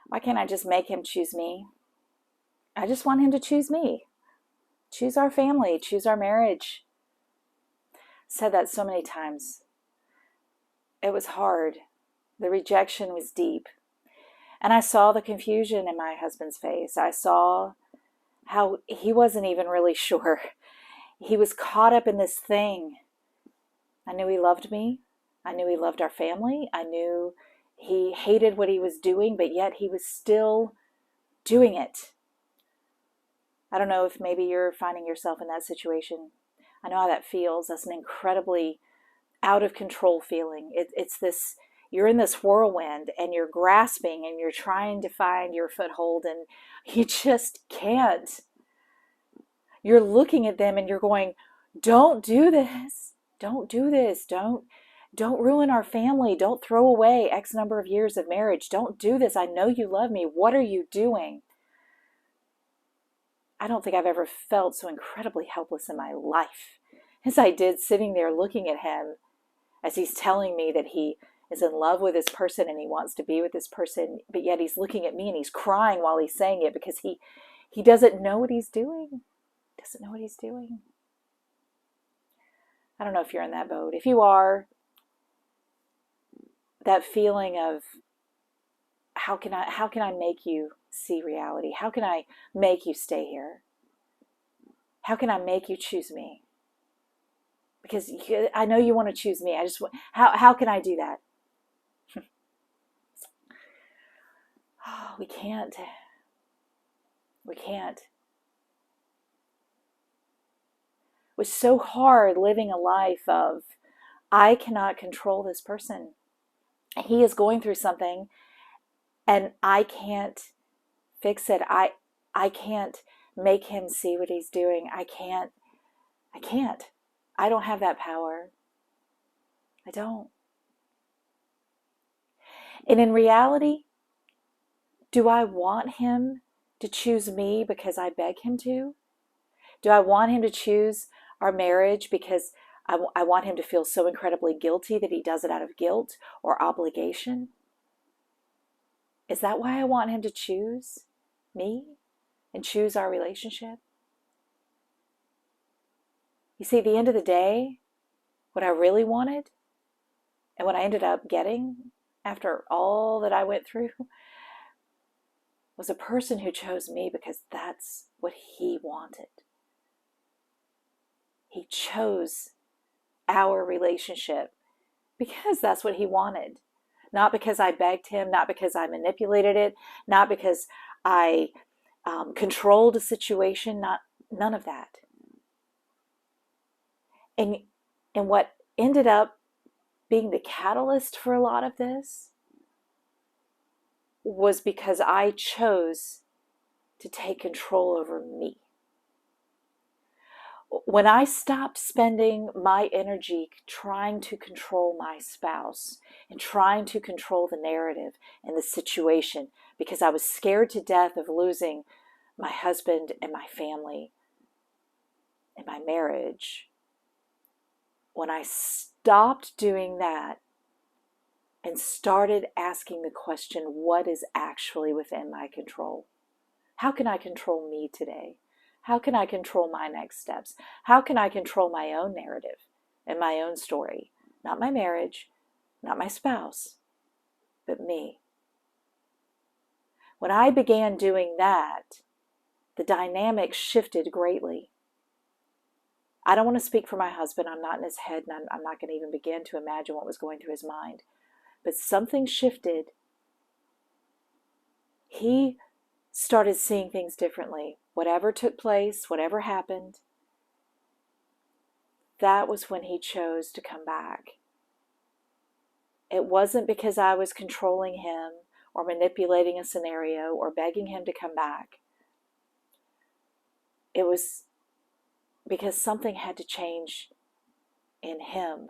Why can't I just make him choose me? I just want him to choose me. Choose our family, choose our marriage. Said that so many times. It was hard. The rejection was deep. And I saw the confusion in my husband's face. I saw how he wasn't even really sure. He was caught up in this thing. I knew he loved me. I knew he loved our family. I knew he hated what he was doing, but yet he was still doing it. I don't know if maybe you're finding yourself in that situation. I know how that feels. That's an incredibly out of control feeling. It's this, you're in this whirlwind and you're grasping and you're trying to find your foothold and you just can't. You're looking at them and you're going, don't do this. Don't do this. Don't ruin our family. Don't throw away X number of years of marriage. Don't do this. I know you love me. What are you doing? I don't think I've ever felt so incredibly helpless in my life as I did sitting there looking at him as he's telling me that he is in love with this person and he wants to be with this person, but yet he's looking at me and he's crying while he's saying it because he doesn't know what he's doing. Doesn't know what he's doing. I don't know if you're in that boat. If you are, that feeling of how can I make you see reality? How can I make you stay here? How can I make you choose me? Because I know you want to choose me. How can I do that? Oh, we can't. We can't. It was so hard living a life of, I cannot control this person. He is going through something and I can't fix it. I can't make him see what he's doing. I can't. I don't have that power. I don't. And in reality, do I want him to choose me because I beg him to? Do I want him to choose our marriage because I want him to feel so incredibly guilty that he does it out of guilt or obligation? Is that why I want him to choose me and choose our relationship? You see, at the end of the day, what I really wanted and what I ended up getting after all that I went through was a person who chose me because that's what he wanted. He chose our relationship because that's what he wanted. Not because I begged him, not because I manipulated it, not because I controlled a situation, none of that. And what ended up being the catalyst for a lot of this was because I chose to take control over me. When I stopped spending my energy trying to control my spouse and trying to control the narrative and the situation because I was scared to death of losing my husband and my family and my marriage, when I stopped doing that and started asking the question, what is actually within my control? How can I control me today? How can I control my next steps? How can I control my own narrative and my own story? Not my marriage, not my spouse, but me. When I began doing that, the dynamic shifted greatly. I don't want to speak for my husband. I'm not in his head, and I'm not going to even begin to imagine what was going through his mind. But something shifted. He started seeing things differently. Whatever took place, whatever happened, that was when he chose to come back. It wasn't because I was controlling him or manipulating a scenario or begging him to come back. It was because something had to change in him.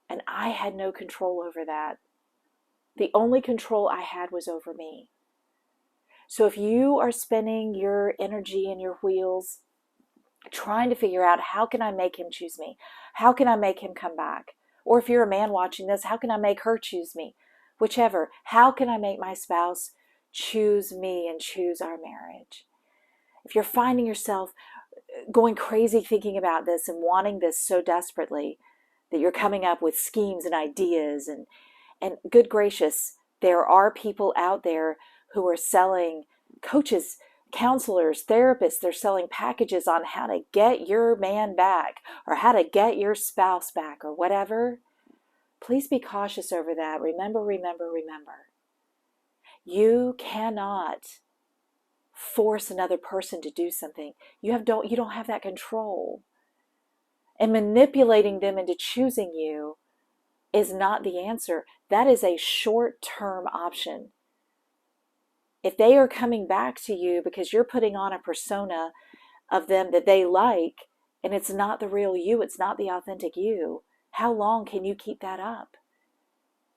And I had no control over that. The only control I had was over me. So if you are spending your energy and your wheels trying to figure out, how can I make him choose me? How can I make him come back? Or if you're a man watching this, how can I make her choose me? whichever. How can I make my spouse choose me and choose our marriage? If you're finding yourself going crazy thinking about this and wanting this so desperately that you're coming up with schemes and ideas, and good gracious, there are people out there who are selling coaches, counselors, therapists. They're selling packages on how to get your man back or how to get your spouse back or whatever. Please be cautious over that. Remember, remember, remember. You cannot force another person to do something. You don't have that control. And manipulating them into choosing you is not the answer. That is a short-term option. If they are coming back to you because you're putting on a persona of them that they like, and it's not the real you, it's not the authentic you, how long can you keep that up?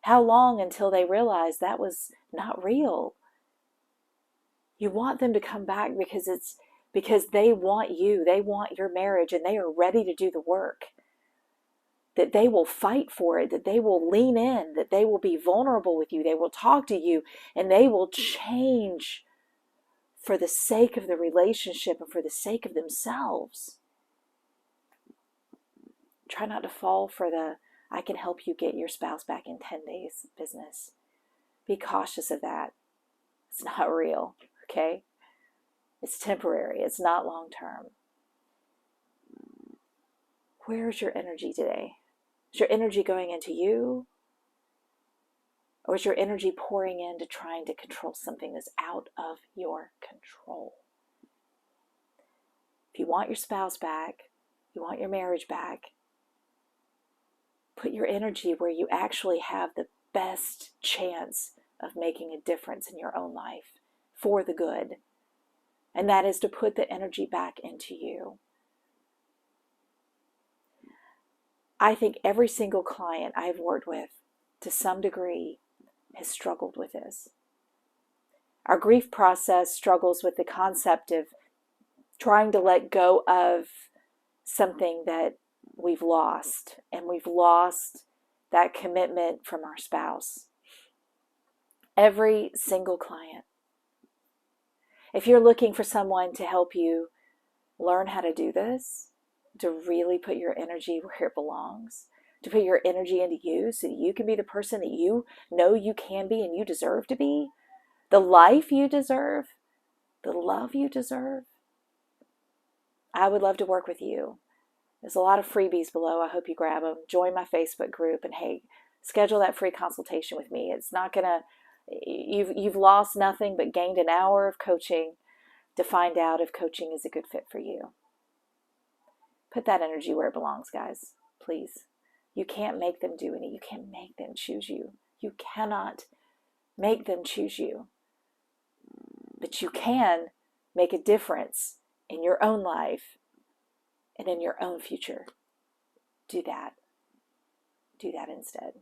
How long until they realize that was not real? You want them to come back because they want you, they want your marriage, and they are ready to do the work. That they will fight for it, that they will lean in, that they will be vulnerable with you, they will talk to you, and they will change for the sake of the relationship and for the sake of themselves. Try not to fall for the I can help you get your spouse back in 10 days business. Be cautious of that. It's not real, okay? It's temporary. It's not long term. Where's your energy today? Is your energy going into you? Or is your energy pouring into trying to control something that's out of your control? If you want your spouse back, you want your marriage back, put your energy where you actually have the best chance of making a difference in your own life for the good. And that is to put the energy back into you. I think every single client I've worked with, to some degree, has struggled with this. Our grief process struggles with the concept of trying to let go of something that we've lost, and we've lost that commitment from our spouse. Every single client. If you're looking for someone to help you learn how to do this, to really put your energy where it belongs, to put your energy into you so that you can be the person that you know you can be and you deserve to be, the life you deserve, the love you deserve, I would love to work with you. There's a lot of freebies below. I hope you grab them. Join my Facebook group, and hey, schedule that free consultation with me. It's not gonna, you've lost nothing but gained an hour of coaching to find out if coaching is a good fit for you. Put that energy where it belongs, guys, please. You can't make them do any. You can't make them choose you. You cannot make them choose you. But you can make a difference in your own life and in your own future. Do that. Do that instead.